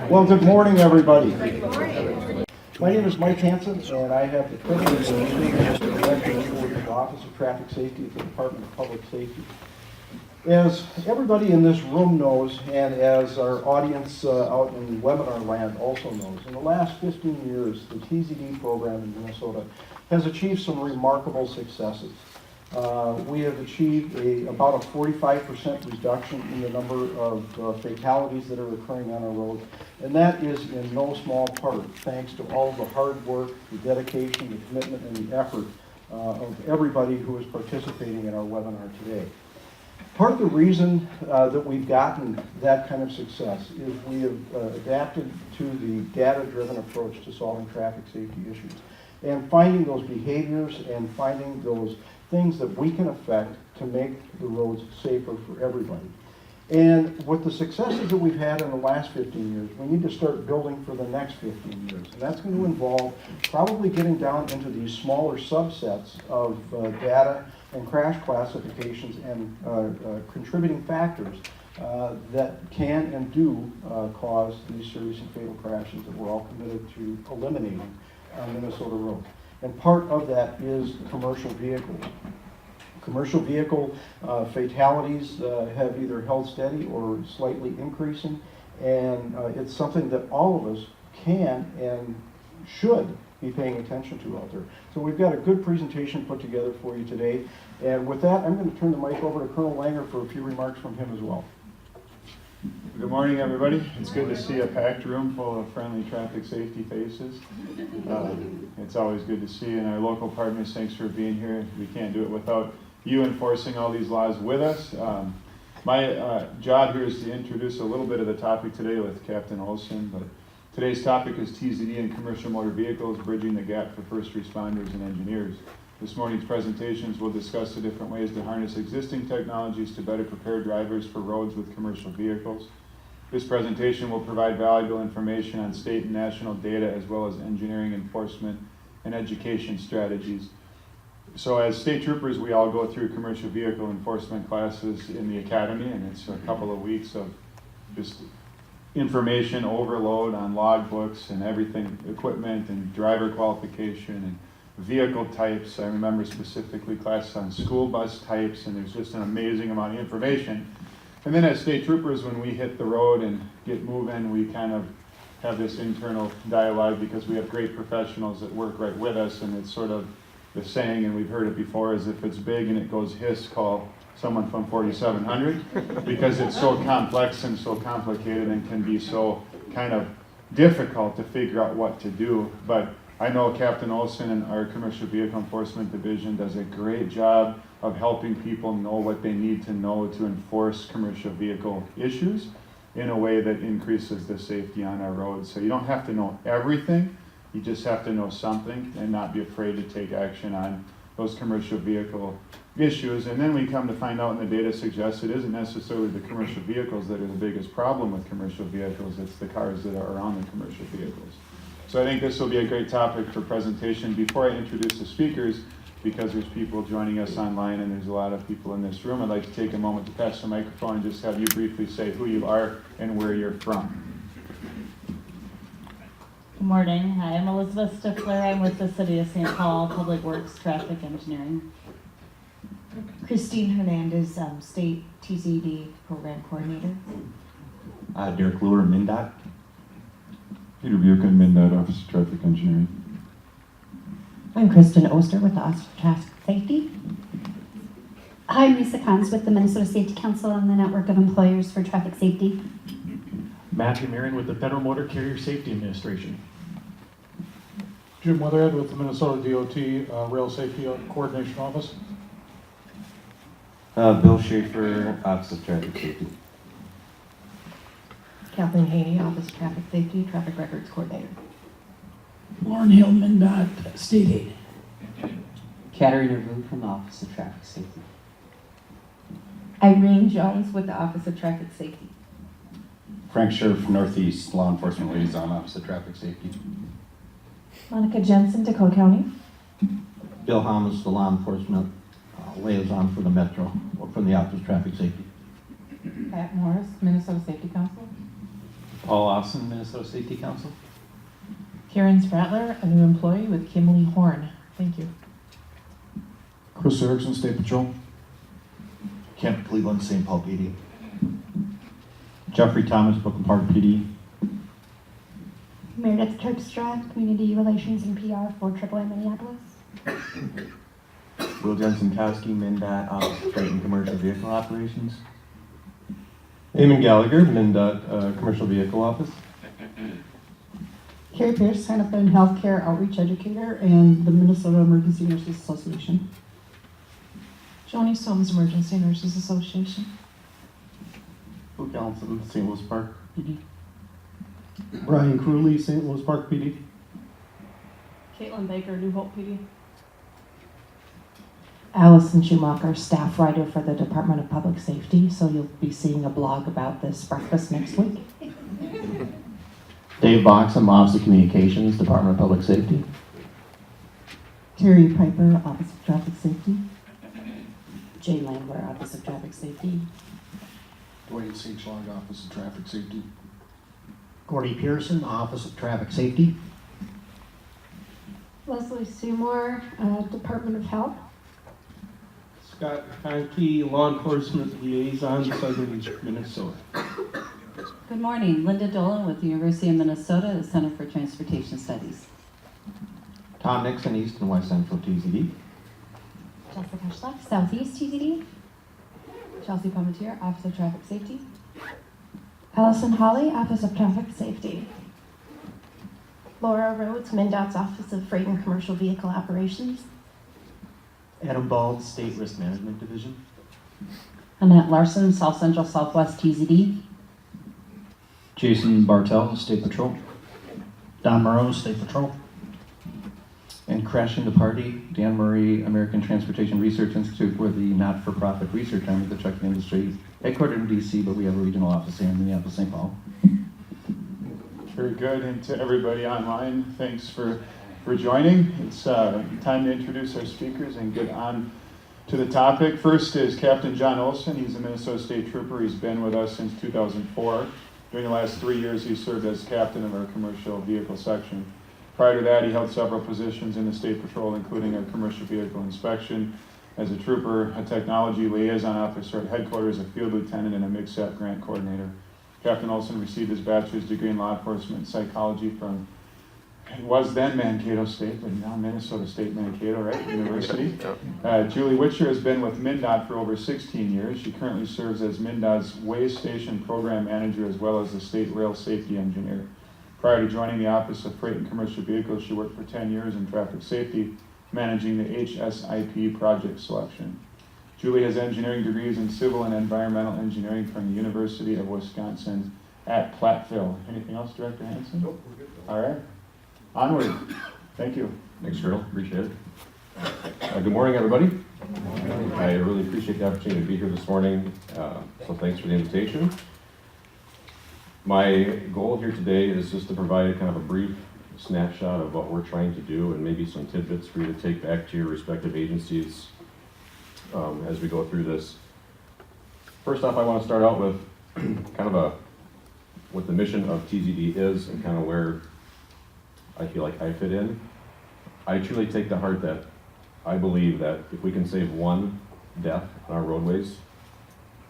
Well, good morning, everybody. My name is Mike Hansen, and I have the privilege of serving as the Director for the Office of Traffic Safety at the Department of Public Safety. As everybody in this room knows, and as our audience out in webinar land also knows, in the last 15 years, the TZD program in Minnesota has achieved some remarkable successes. We have achieved about a 45% reduction in the number of fatalities that are occurring on our roads, and that is in no small part thanks to all of the hard work, the dedication, the commitment, and the effort of everybody who is participating in our webinar today. Part of the reason that we've gotten that kind of success is we have adapted to the data-driven approach to solving traffic safety issues and finding those behaviors and finding those things that we can affect to make the roads safer for everybody. And with the successes that we've had in the last 15 years, we need to start building for the next 15 years. And that's going to involve probably getting down into these smaller subsets of data and crash classifications and contributing factors that can and do cause these serious and fatal crashes that we're all committed to eliminating on Minnesota roads. And part of that is commercial vehicles. Commercial vehicle fatalities have either held steady or slightly increasing, and it's something that all of us can and should be paying attention to out there. So we've got a good presentation put together for you today, and with that, I'm going to turn the mic over to Colonel Langer for a few remarks from him as well. Good morning, everybody. It's good to see a packed room full of friendly traffic safety faces. It's always good to see, and our local partners, thanks for being here. We can't do it without you enforcing all these laws with us. My job here is to introduce a little bit of the topic today with Captain Olson, but today's topic is TZD and commercial motor vehicles, bridging the gap for first responders and engineers. This morning's presentations will discuss the different ways to harness existing technologies to better prepare drivers for roads with commercial vehicles. This presentation will provide valuable information on state and national data as well as engineering enforcement and education strategies. So as state troopers, we all go through commercial vehicle enforcement classes in the academy, and it's a couple of weeks of just information overload on logbooks and everything, equipment and driver qualification and vehicle types. I remember specifically classes on school bus types, and there's just an amazing amount of information. And then as state troopers, when we hit the road and get moving, we kind of have this internal dialogue because we have great professionals that work right with us, and it's sort of the saying, and we've heard it before, is if it's big and it goes hiss, call someone from 4700, because it's so complex and so complicated and can be so kind of difficult to figure out what to do. But I know Captain Olson and our Commercial Vehicle Enforcement Division does a great job of helping people know what they need to know to enforce commercial vehicle issues in a way that increases the safety on our roads. So you don't have to know everything, you just have to know something and not be afraid to take action on those commercial vehicle issues. And then we come to find out, and the data suggests it isn't necessarily the commercial vehicles that are the biggest problem with commercial vehicles, it's the cars that are around the commercial vehicles. So I think this will be a great topic for presentation. Before I introduce the speakers, because there's people joining us online and there's a lot of people in this room, I'd like to take a moment to pass the microphone and just have you briefly say who you are and where you're from. Good morning. Hi, I'm Elizabeth Stifler. I'm with the City of St. Paul Public Works Traffic Engineering. Christine Hernandez, State TZD Program Coordinator. Derek Lure, MnDOT. Peter Buchan, MnDOT Office of Traffic Engineering. I'm Kristen Oster with the Office of Traffic Safety. Hi, I'm Lisa Kahns with the Minnesota Safety Council and the Network of Employers for Traffic Safety. Matthew Marion with the Federal Motor Carrier Safety Administration. Jim Weatherhead with the Minnesota DOT Rail Safety Coordination Office. Bill Schaefer, Office of Traffic Safety. Kathleen Haney, Office of Traffic Safety, Traffic Records Coordinator. Lauren Hillman, MnDOT State Aid. Katarina Vu from the Office of Traffic Safety. Irene Jones with the Office of Traffic Safety. Frank Scherf, Northeast Law Enforcement Liaison, Office of Traffic Safety. Monica Jensen, Dakota County. Bill Hamas, the Law Enforcement Liaison for the Metro, or from the Office of Traffic Safety. Pat Morris, Minnesota Safety Council. Paul Austin, Minnesota Safety Council. Karen Spratler, a new employee with Kimley Horn. Thank you. Chris Erickson, State Patrol. Kent Cleveland, St. Paul PD. Jeffrey Thomas, Brooklyn Park PD. Meredith Terpstra, Community Relations and PR for AAA Minneapolis. Will Jensen Kowski, MnDOT, Office of Freight and Commercial Vehicle Operations. Eamon Gallagher, MnDOT Commercial Vehicle Office. Carrie Pierce, sign up and healthcare outreach educator and the Minnesota Emergency Nurses Association. Joni Soames, Emergency Nurses Association. Luke Allison, St. Louis Park PD. Brian Crewley, St. Louis Park PD. Caitlin Baker, New Hope PD. Allison Schumacher, staff writer for the Department of Public Safety, so you'll be seeing a blog about this breakfast next week. Dave Box, I'm Office of Communications, Department of Public Safety. Terry Piper, Office of Traffic Safety. Jay Landwehr, Office of Traffic Safety. Dwayne H. Long, Office of Traffic Safety. Gordy Pearson, Office of Traffic Safety. Leslie Seymour, Department of Health. Scott Conkey, Law Enforcement Liaison, Southern Minnesota. Good morning, Linda Dolan with the University of Minnesota, the Center for Transportation Studies. Tom Nixon, East and West Central TZD. Jessica Schleck, Southeast TZD. Chelsea Palmetier, Office of Traffic Safety. Allison Hawley, Office of Traffic Safety. Laura Rhodes, MnDOT's Office of Freight and Commercial Vehicle Operations. Adam Bald, State Risk Management Division. Annette Larson, South Central Southwest TZD. Jason Bartel, State Patrol. Don Morrow, State Patrol. And crashing the party, Dan Murray, American Transportation Research Institute. We're the not-for-profit research arm of the trucking industry, headquartered in DC, but we have a regional office here in Minneapolis, St. Paul. Very good, and to everybody online, thanks for joining. It's time to introduce our speakers and get on to the topic. First is Captain John Olson. He's a Minnesota State Trooper. He's been with us since 2004. During the last 3 years, he served as captain of our commercial vehicle section. Prior to that, he held several positions in the State Patrol, including a commercial vehicle inspection, as a trooper, a technology liaison officer at headquarters, a field lieutenant, and a MIGSAP grant coordinator. Captain Olson received his bachelor's degree in law enforcement psychology from, it was then Mankato State, but now Minnesota State Mankato, right, University. Julie Witcher has been with MnDOT for over 16 years. She currently serves as MnDOT's Way Station Program Manager as well as the State Rail Safety Engineer. Prior to joining the Office of Freight and Commercial Vehicles, she worked for 10 years in traffic safety, managing the HSIP project selection. Julie has engineering degrees in civil and environmental engineering from the University of Wisconsin at Platteville. Anything else, Director Hanson? Nope, we're good. All right. Onward. Thank you. Thanks, Colonel. Appreciate it. Good morning, everybody. I really appreciate the opportunity to be here this morning, so thanks for the invitation. My goal here today is just to provide kind of a brief snapshot of what we're trying to do and maybe some tidbits for you to take back to your respective agencies as we go through this. First off, I want to start out with kind of what the mission of TZD is and kind of where I feel like I fit in. I truly take to heart that I believe that if we can save one death on our roadways,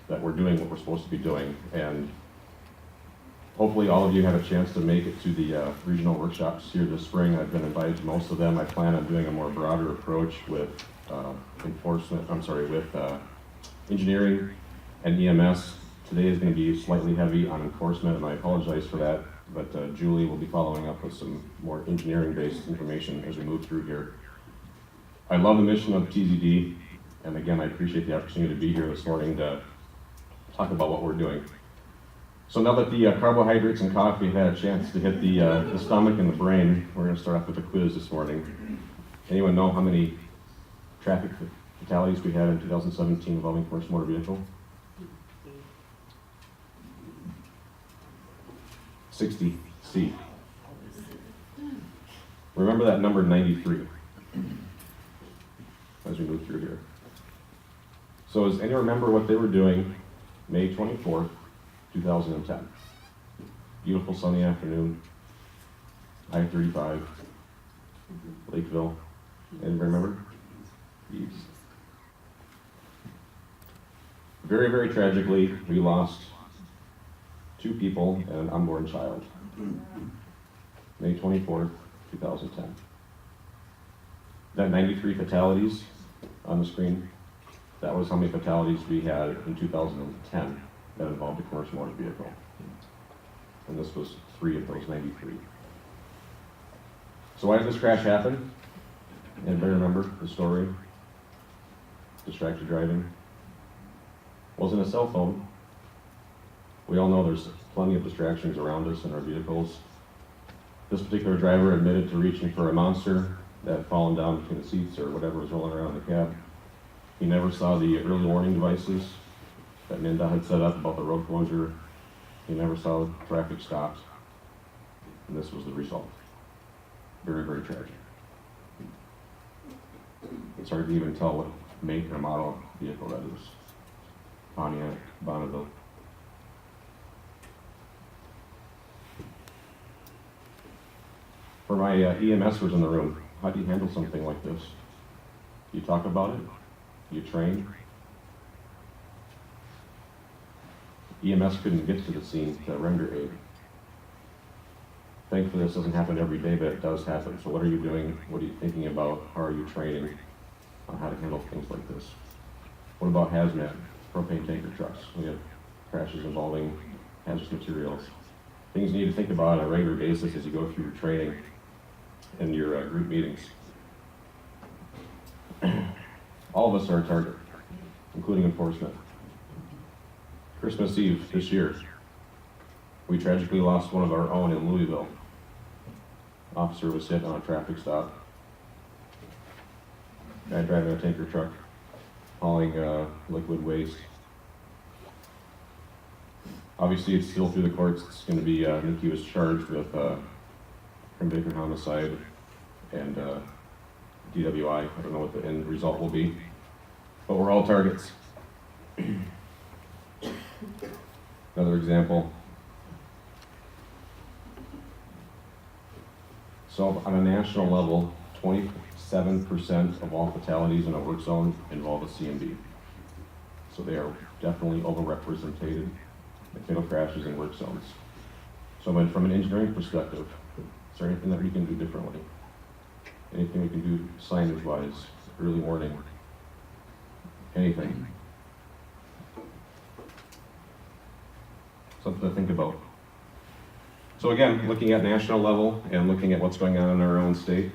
that we're doing what we're supposed to be doing. And hopefully all of you have a chance to make it to the regional workshops here this spring. I've been invited to most of them. I plan on doing a more broader approach with engineering and EMS. Today is going to be slightly heavy on enforcement, and I apologize for that, but Julie will be following up with some more engineering-based information as we move through here. I love the mission of TZD, and again, I appreciate the opportunity to be here this morning to talk about what we're doing. So now that the carbohydrates and coffee have had a chance to hit the stomach and the brain, we're going to start off with a quiz this morning. Anyone know how many traffic fatalities we had in 2017 involving commercial motor vehicle? 60. C. Remember that number 93 as we move through here. So does anyone remember what they were doing May 24th, 2010? Beautiful sunny afternoon. I-35, Lakeville. Anybody remember? Yes. Very, very tragically, we lost 2 people and an unborn child. May 24th, 2010. That 93 fatalities on the screen, that was how many fatalities we had in 2010 that involved a commercial motor vehicle. And this was 3 of those 93. So why did this crash happen? Anybody remember the story? Distracted driving. Wasn't a cell phone. We all know there's plenty of distractions around us in our vehicles. This particular driver admitted to reaching for a monster that had fallen down between the seats or whatever was rolling around in the cab. He never saw the early warning devices that MnDOT had set up about the road closure. He never saw traffic stops. And this was the result. Very, very tragic. It's hard to even tell what make or model vehicle that is. Pontiac, Bonneville. For my EMSers in the room, how do you handle something like this? You talk about it? You train? EMS couldn't get to the scene to render aid. Thankfully, this doesn't happen every day, but it does happen. So what are you doing? What are you thinking about? How are you training on how to handle things like this? What about hazmat, propane tanker trucks? We have crashes involving hazardous materials. Things you need to think about on a regular basis as you go through your training and your group meetings. All of us are a target, including enforcement. Christmas Eve this year, we tragically lost one of our own in Louisville. Officer was hit on a traffic stop. Guy driving a tanker truck, hauling liquid waste. Obviously, it's still through the courts. It's going to be, I think he was charged with convicted homicide and DWI. I don't know what the end result will be, but we're all targets. Another example. So on a national level, 27% of all fatalities in a work zone involve a CMV. So they are definitely overrepresented in fatal crashes in work zones. So from an engineering perspective, is there anything that we can do differently? Anything we can do signage-wise, early warning, anything? Something to think about. So again, looking at national level and looking at what's going on in our own state.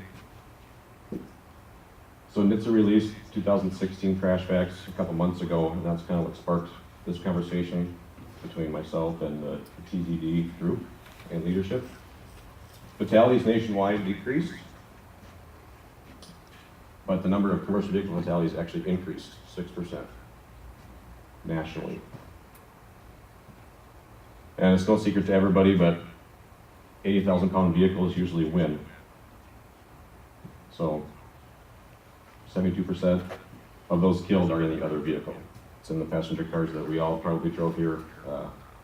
So NHTSA released 2016 crash facts a couple months ago, and that's kind of what sparked this conversation between myself and the TZD group and leadership. Fatalities nationwide decreased, but the number of commercial vehicle fatalities actually increased 6% nationally. And it's no secret to everybody, but 80,000-pound vehicles usually win. So 72% of those killed are in the other vehicle. It's in the passenger cars that we all probably drove here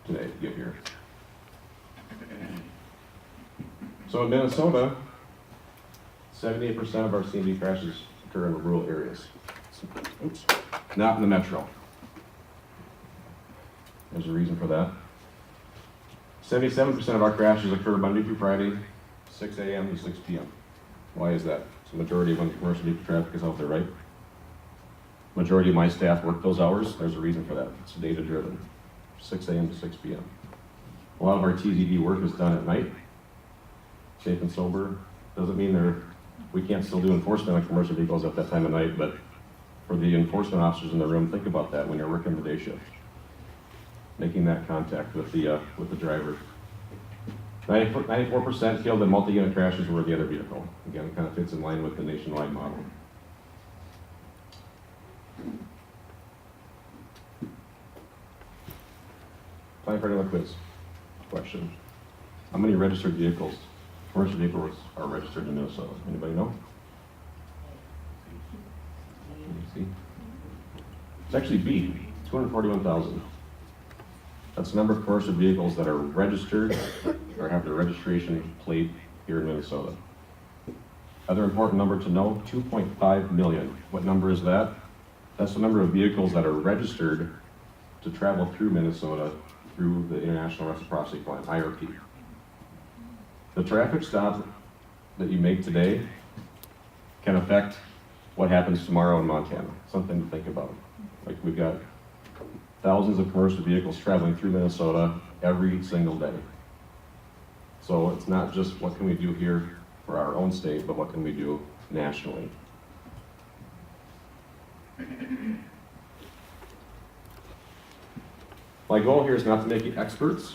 today to get here. So in Minnesota, 78% of our CMV crashes occur in the rural areas. Oops, not in the metro. There's a reason for that. 77% of our crashes occur Monday through Friday, 6 a.m. to 6 p.m. Why is that? It's the majority of when commercial vehicle traffic is out there, right? Majority of my staff work those hours. There's a reason for that. It's data driven. 6 a.m. to 6 p.m. A lot of our TZD work is done at night, safe and sober. Doesn't mean we can't still do enforcement on commercial vehicles at that time of night, but for the enforcement officers in the room, think about that when you're working the day shift. Making that contact with the driver. 94% killed in multi-unit crashes were the other vehicle. Again, it kind of fits in line with the nationwide model. Time for another quiz question. How many registered vehicles, commercial vehicles, are registered in Minnesota? Anybody know? Let me see. It's actually B, 241,000. That's the number of commercial vehicles that are registered or have their registration plate here in Minnesota. Other important number to know, 2.5 million. What number is that? That's the number of vehicles that are registered to travel through Minnesota through the International Reciprocity Plan, IRP. The traffic stop that you make today can affect what happens tomorrow in Montana. Something to think about. Like, we've got thousands of commercial vehicles traveling through Minnesota every single day. So it's not just what can we do here for our own state, but what can we do nationally. My goal here is not to make you experts,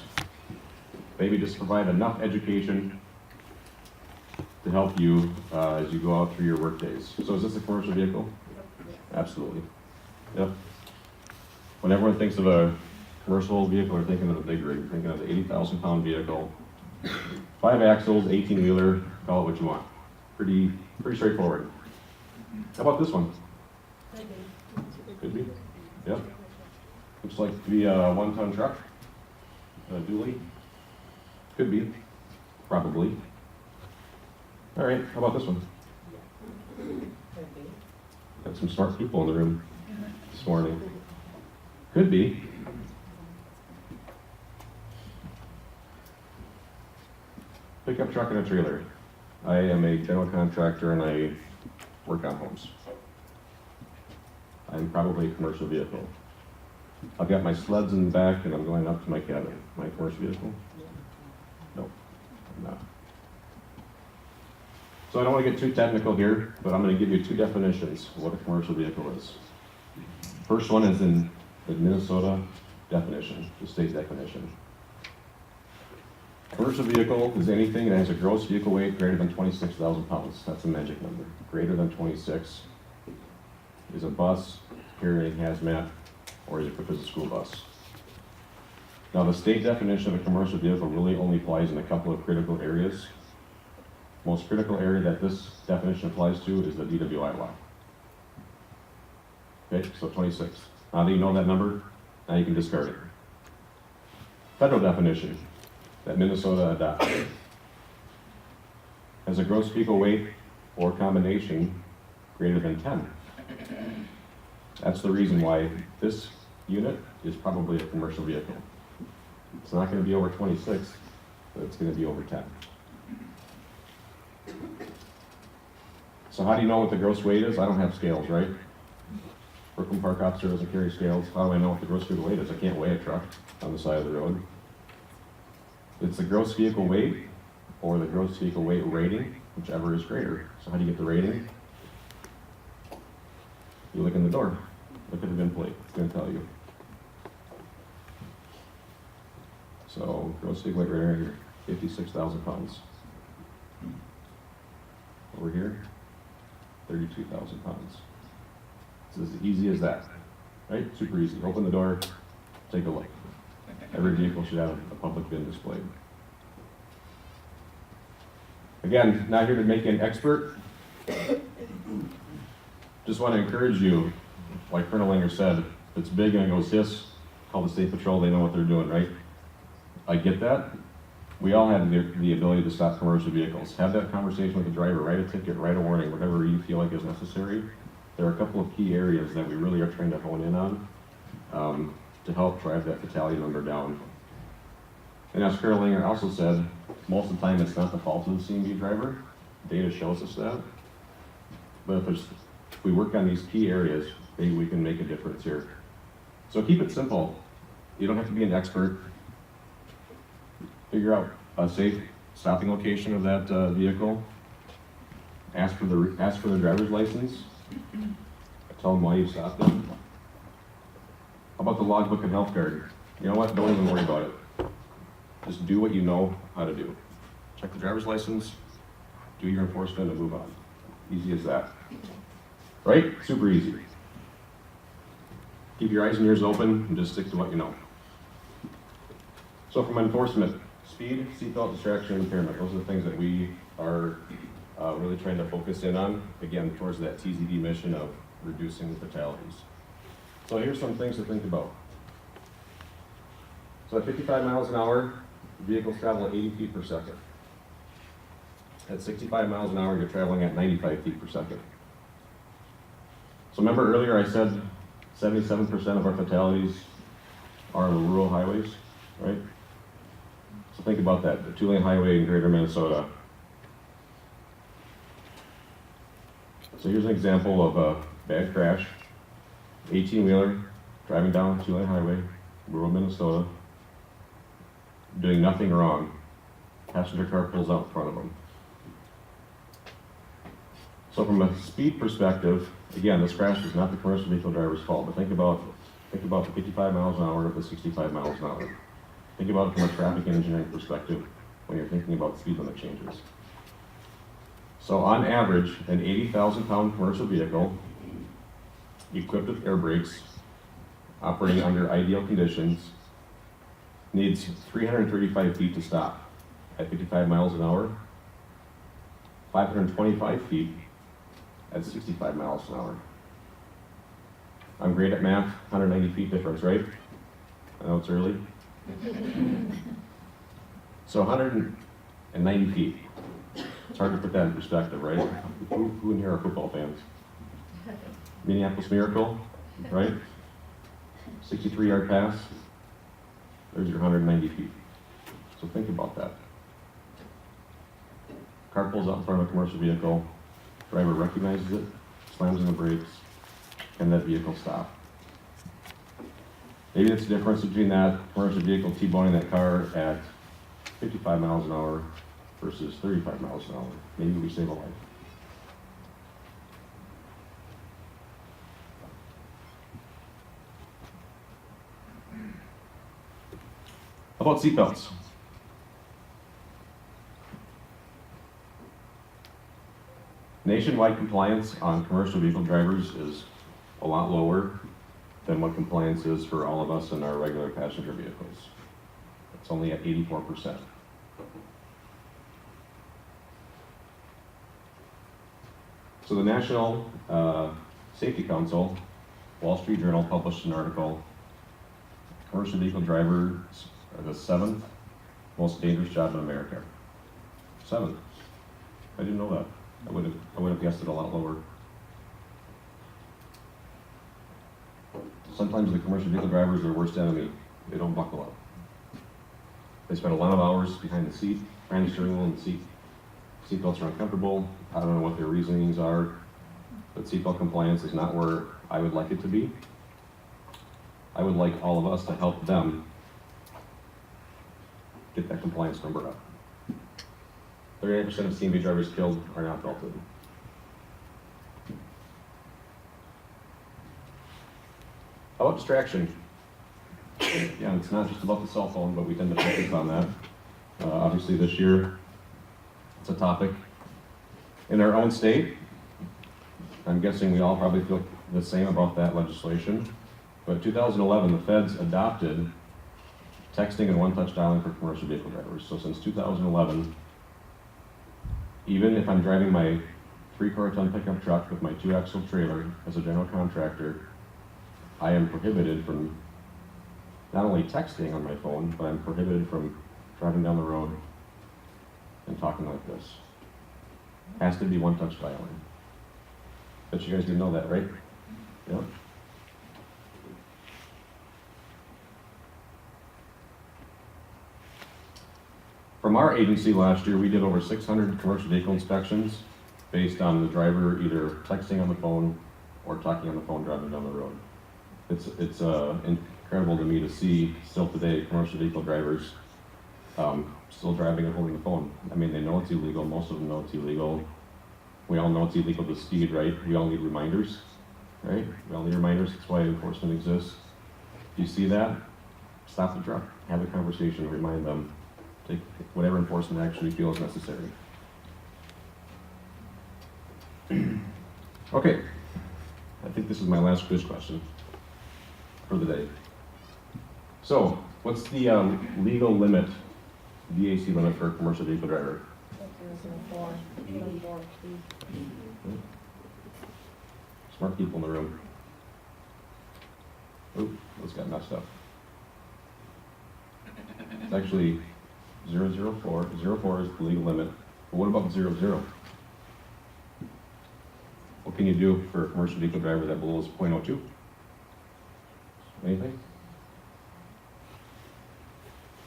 maybe just provide enough education to help you as you go out through your work days. So is this a commercial vehicle? Absolutely. Yep. When everyone thinks of a commercial vehicle, they're thinking of a big rig. They're thinking of the 80,000-pound vehicle, 5 axles, 18-wheeler, call it what you want. Pretty straightforward. How about this one? Could be. Yep. Looks like to be a 1-ton truck, a dually. Could be, probably. All right, how about this one? Got some smart people in the room this morning. Could be. Pickup truck and a trailer. I am a general contractor and I work on homes. I'm probably a commercial vehicle. I've got my sleds in the back and I'm going up to my cabin. My commercial vehicle? No, I'm not. So I don't want to get too technical here, but I'm going to give you 2 definitions of what a commercial vehicle is. First one is in the Minnesota definition, the state definition. Commercial vehicle is anything that has a gross vehicle weight greater than 26,000 pounds. That's a magic number. Greater than 26 is a bus carrying hazmat, or is equipped as a school bus. Now, the state definition of a commercial vehicle really only applies in a couple of critical areas. Most critical area that this definition applies to is the DWI law. Okay, so 26. Now that you know that number, now you can discard it. Federal definition that Minnesota adopted has a gross vehicle weight or combination greater than 10. That's the reason why this unit is probably a commercial vehicle. It's not going to be over 26, but it's going to be over 10. So how do you know what the gross weight is? I don't have scales, right? Brooklyn Park Officer doesn't carry scales. How do I know what the gross vehicle weight is? I can't weigh a truck on the side of the road. It's the gross vehicle weight or the gross vehicle weight rating, whichever is greater. So how do you get the rating? You look in the door. Look at the VIN plate. It's going to tell you. So gross vehicle weight right here, 56,000 pounds. Over here, 32,000 pounds. It's as easy as that, right? Super easy. Open the door, take a look. Every vehicle should have a public VIN displayed. Again, not here to make you an expert. Just want to encourage you, like Colonel Langer said, if it's big and it goes hiss, call the State Patrol, they know what they're doing, right? I get that. We all have the ability to stop commercial vehicles. Have that conversation with the driver, write a ticket, write a warning, whatever you feel like is necessary. There are a couple of key areas that we really are trying to hone in on to help drive that fatality number down. And as Colonel Langer also said, most of the time it's not the fault of the CMV driver. Data shows us that. But if we work on these key areas, maybe we can make a difference here. So keep it simple. You don't have to be an expert. Figure out a safe stopping location of that vehicle. Ask for the driver's license. Tell them why you stopped them. How about the logbook and health card? You know what? Don't even worry about it. Just do what you know how to do. Check the driver's license, do your enforcement, and move on. Easy as that. Right? Super easy. Keep your eyes and ears open and just stick to what you know. So from enforcement, speed, seatbelt, distraction, and impairment. Those are the things that we are really trying to focus in on, again, towards that TZD mission of reducing fatalities. So here's some things to think about. So at 55 miles an hour, vehicles travel at 80 feet per second. At 65 miles an hour, you're traveling at 95 feet per second. So remember earlier I said 77% of our fatalities are on the rural highways, right? So think about that, the two-lane highway in greater Minnesota. So here's an example of a bad crash. 18-wheeler driving down a two-lane highway, rural Minnesota, doing nothing wrong. Passenger car pulls out in front of them. So from a speed perspective, again, this crash is not the commercial vehicle driver's fault, but think about the 55 miles an hour to the 65 miles an hour. Think about it from a traffic engineering perspective when you're thinking about speed limit changes. So on average, an 80,000-pound commercial vehicle equipped with air brakes, operating under ideal conditions, needs 335 feet to stop at 55 miles an hour, 525 feet at 65 miles an hour. I'm great at math, 190 feet difference, right? I know it's early. So 190 feet. It's hard to put that in perspective, right? Who in here are football fans? Minneapolis Miracle, right? 63-yard pass. There's your 190 feet. So think about that. Car pulls out in front of a commercial vehicle, driver recognizes it, slams on the brakes, and that vehicle stop. Maybe that's the difference between that commercial vehicle T-boning that car at 55 miles an hour versus 35 miles an hour. Maybe we save a life. How about seatbelts? Nationwide compliance on commercial vehicle drivers is a lot lower than what compliance is for all of us in our regular passenger vehicles. It's only at 84%. So the National Safety Council, Wall Street Journal published an article, commercial vehicle drivers are the 7th most dangerous job in America. 7th. I didn't know that. I would have guessed it a lot lower. Sometimes the commercial vehicle drivers are their worst enemy. They don't buckle up. They spend a lot of hours behind the seat, behind the steering wheel and the seat. Seatbelts are uncomfortable. I don't know what their reasonings are, but seatbelt compliance is not where I would like it to be. I would like all of us to help them get that compliance number up. 38% of CMV drivers killed are not belted. How about distraction? Yeah, it's not just about the cell phone, but we tend to focus on that. Obviously this year, it's a topic. In our own state, I'm guessing we all probably feel the same about that legislation. But 2011, the feds adopted texting and one-touch dialing for commercial vehicle drivers. So since 2011, even if I'm driving my 3-car-ton pickup truck with my 2-axle trailer as a general contractor, I am prohibited from not only texting on my phone, but I'm prohibited from driving down the road and talking like this. Has to be one-touch dialing. Bet you guys didn't know that, right? Yeah. From our agency last year, we did over 600 commercial vehicle inspections based on the driver either texting on the phone or talking on the phone driving down the road. It's incredible to me to see still today commercial vehicle drivers still driving and holding the phone. I mean, they know it's illegal. Most of them know it's illegal. We all know it's illegal to speed, right? We all need reminders, right? We all need reminders. That's why enforcement exists. If you see that, stop the truck, have a conversation, remind them. Take whatever enforcement action you feel is necessary. Okay, I think this is my last quiz question for the day. So, what's the legal limit, VAC limit for a commercial vehicle driver? Smart people in the room. Oop, this got messed up. It's actually 004. 04 is the legal limit. But what about 00? What can you do for a commercial vehicle driver that below is 0.02? Anything?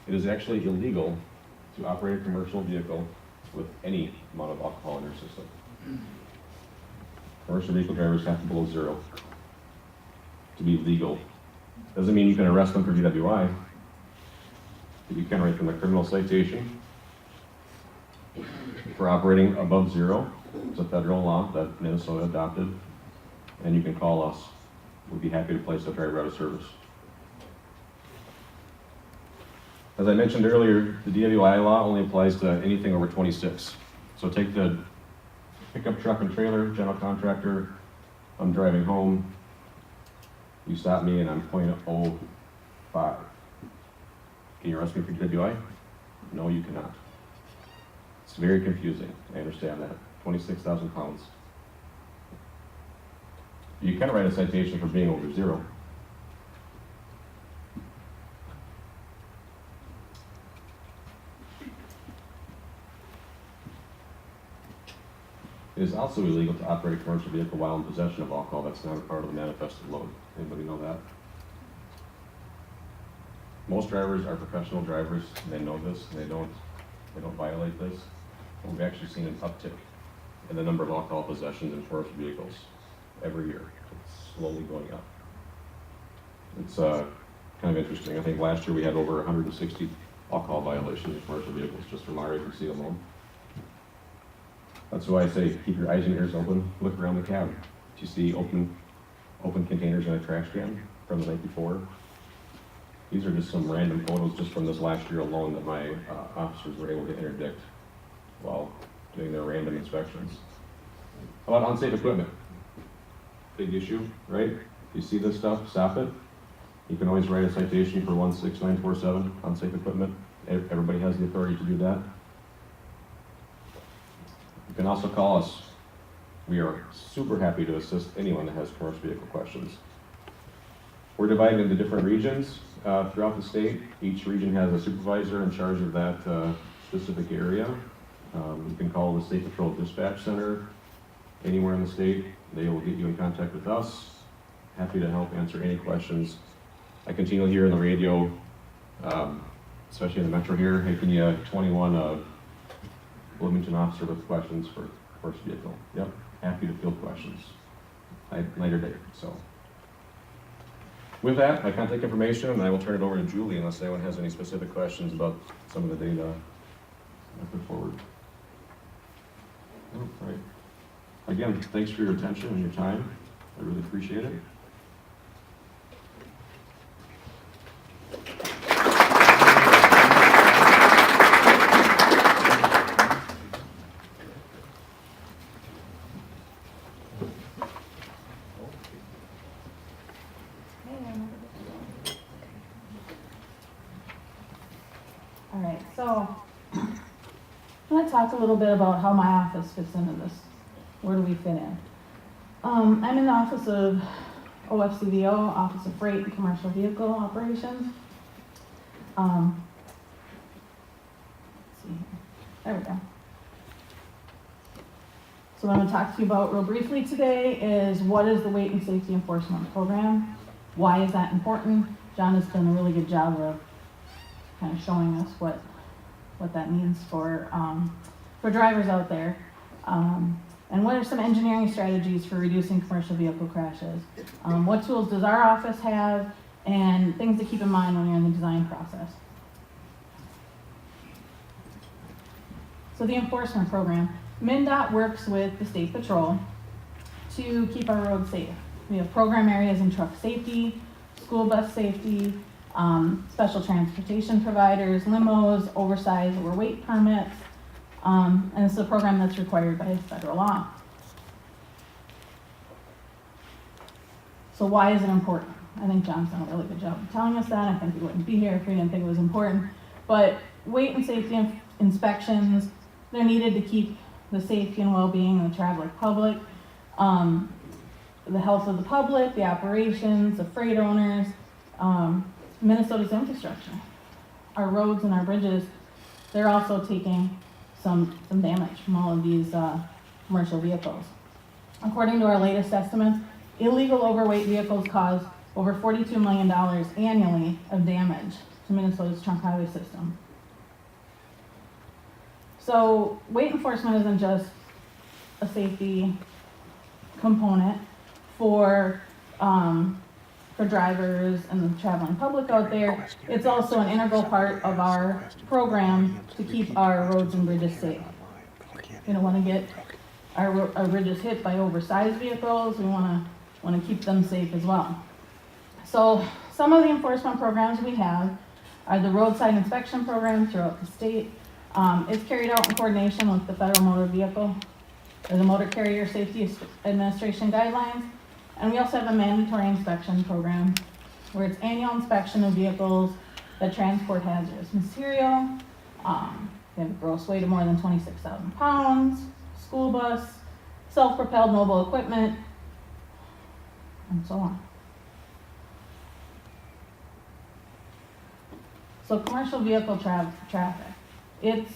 It is actually illegal to operate a commercial vehicle with any amount of alcohol in your system. Commercial vehicle drivers have to be below 0 to be legal. Doesn't mean you can arrest them for DWI, but you can write them a criminal citation for operating above 0. It's a federal law that Minnesota adopted, and you can call us. We'd be happy to place a driver out of service. As I mentioned earlier, the DWI law only applies to anything over 26. So take the pickup truck and trailer, general contractor. I'm driving home. You stop me and I'm 0.05. Can you arrest me for DWI? No, you cannot. It's very confusing. I understand that. 26,000 pounds. You can write a citation for being over 0. It is also illegal to operate a commercial vehicle while in possession of alcohol. That's not a part of the manifested load. Anybody know that? Most drivers are professional drivers. They know this. They don't violate this. And we've actually seen an uptick in the number of alcohol possessions in commercial vehicles every year. It's slowly going up. It's kind of interesting. I think last year we had over 160 alcohol violations in commercial vehicles just from our agency alone. That's why I say keep your eyes and ears open. Look around the cab. Do you see open containers in a trash can from the night before? These are just some random photos just from this last year alone that my officers were able to interdict while doing their random inspections. How about unsafe equipment? Big issue, right? If you see this stuff, stop it. You can always write a citation for 16947, unsafe equipment. Everybody has the authority to do that. You can also call us. We are super happy to assist anyone that has commercial vehicle questions. We're divided into different regions throughout the state. Each region has a supervisor in charge of that specific area. You can call the State Patrol Dispatch Center anywhere in the state. They will get you in contact with us. Happy to help answer any questions. I continually hear on the radio, especially in the metro here, hey, can you 21 Bloomington officer with questions for commercial vehicle? Yep, happy to field questions. Night or day, so. With that, my contact information, and I will turn it over to Julie unless anyone has any specific questions about some of the data I put forward. All right. Again, thanks for your attention and your time. I really appreciate it. All right, so I'm going to talk a little bit about how my office fits into this. Where do we fit in? I'm in the office of OFCVO, Office of Freight and Commercial Vehicle Operations. Let's see here. There we go. So what I'm going to talk to you about real briefly today is what is the weight and safety enforcement program? Why is that important? John has done a really good job of kind of showing us what that means for drivers out there. And what are some engineering strategies for reducing commercial vehicle crashes? What tools does our office have? And things to keep in mind when you're in the design process. So the enforcement program. MnDOT works with the State Patrol to keep our roads safe. We have program areas in truck safety, school bus safety, special transportation providers, limos, oversized overweight permits, and it's a program that's required by federal law. So why is it important? I think John's done a really good job of telling us that. I think we wouldn't be here if we didn't think it was important. But weight and safety inspections, they're needed to keep the safety and well-being of the traveling public, the health of the public, the operations, the freight owners, Minnesota's infrastructure. our roads and our bridges, they're also taking some damage from all of these commercial vehicles. According to our latest estimates, illegal overweight vehicles cause over $42 million annually of damage to Minnesota's trunk highway system. So weight enforcement isn't just a safety component for drivers and the traveling public out there. It's also an integral part of our program to keep our roads and bridges safe. We don't want to get our bridges hit by oversized vehicles. We want to keep them safe as well. So some of the enforcement programs we have are the roadside inspection program throughout the state. It's carried out in coordination with the Federal Motor Vehicle or the Motor Carrier Safety Administration guidelines. And we also have a mandatory inspection program where it's annual inspection of vehicles that transport hazardous material. They have a gross weight of more than 26,000 pounds, school bus, self-propelled mobile equipment, and so on. So commercial vehicle traffic. It's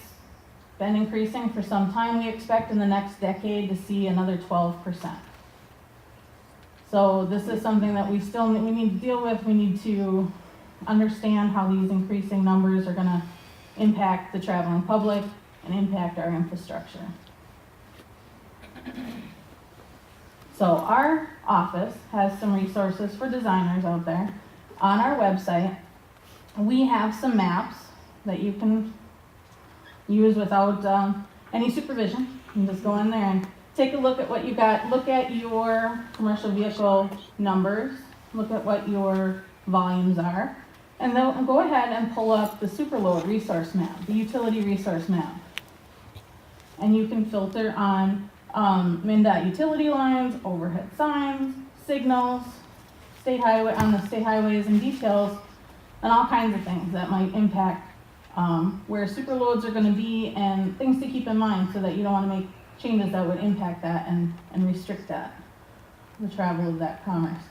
been increasing for some time. We expect in the next decade to see another 12%. So this is something that we need to deal with. We need to understand how these increasing numbers are going to impact the traveling public and impact our infrastructure. So our office has some resources for designers out there. On our website, we have some maps that you can use without any supervision. You can just go in there and take a look at what you got. Look at your commercial vehicle numbers. Look at what your volumes are. And then go ahead and pull up the Superload resource map, the utility resource map. And you can filter on MnDOT utility lines, overhead signs, signals, on the state highways and details, and all kinds of things that might impact where superloads are going to be and things to keep in mind so that you don't want to make changes that would impact that and restrict that, the travel of that commerce.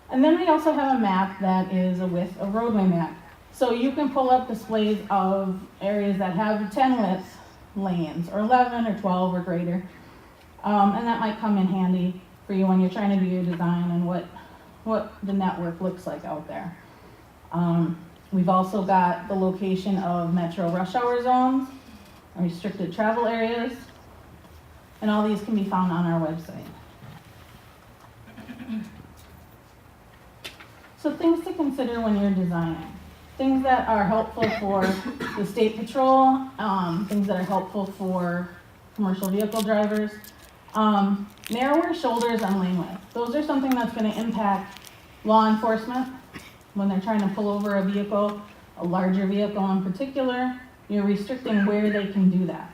And then we also have a map that is a roadway map. So you can pull up displays of areas that have 10 width lanes, or 11 or 12 or greater. And that might come in handy for you when you're trying to do your design and what the network looks like out there. We've also got the location of metro rush hour zones, restricted travel areas, and all these can be found on our website. So things to consider when you're designing. Things that are helpful for the state patrol, things that are helpful for commercial vehicle drivers. Narrower shoulders on lane width. Those are something that's going to impact law enforcement when they're trying to pull over a vehicle, a larger vehicle in particular. You're restricting where they can do that.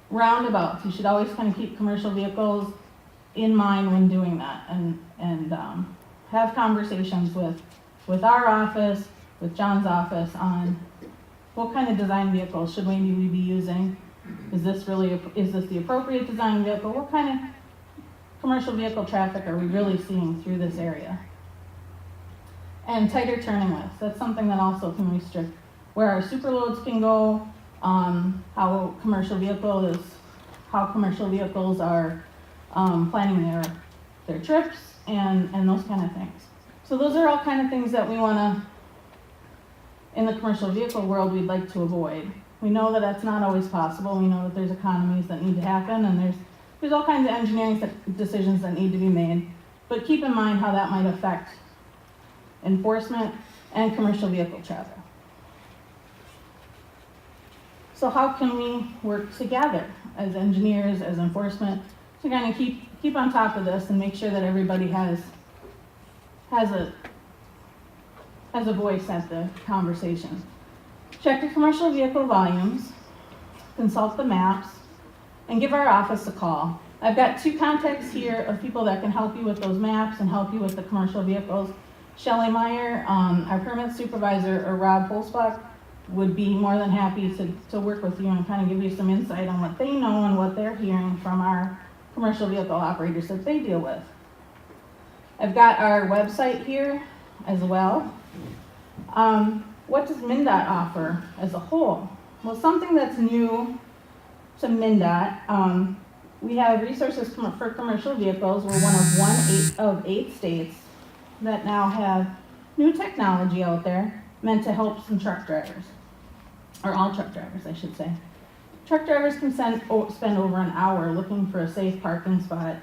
Roundabouts. You should always kind of keep commercial vehicles in mind when doing that, and have conversations with our office, with John's office on what kind of design vehicles should we be using. Is this the appropriate design vehicle? What kind of commercial vehicle traffic are we really seeing through this area? And tighter turning widths. That's something that also can restrict where our superloads can go, how commercial vehicles are planning their trips, and those kind of things. So those are all kind of things that we want to, in the commercial vehicle world, we'd like to avoid. We know that that's not always possible. We know that there's economies that need to happen, and there's all kinds of engineering decisions that need to be made. But keep in mind how that might affect enforcement and commercial vehicle traffic. So how can we work together as engineers, as enforcement, to kind of keep on top of this and make sure that everybody has a voice at the conversation? Check your commercial vehicle volumes, consult the maps, and give our office a call. I've got 2 contacts here of people that can help you with those maps and help you with the commercial vehicles. Shelley Meyer, our permit supervisor, or Rob Holzbach would be more than happy to work with you and kind of give you some insight on what they know and what they're hearing from our commercial vehicle operators that they deal with. I've got our website here as well. what does MnDOT offer as a whole? Well, something that's new to MnDOT, we have resources for commercial vehicles. We're one of eight states that now have new technology out there meant to help some truck drivers, or all truck drivers, I should say. Truck drivers can spend over an hour looking for a safe parking spot,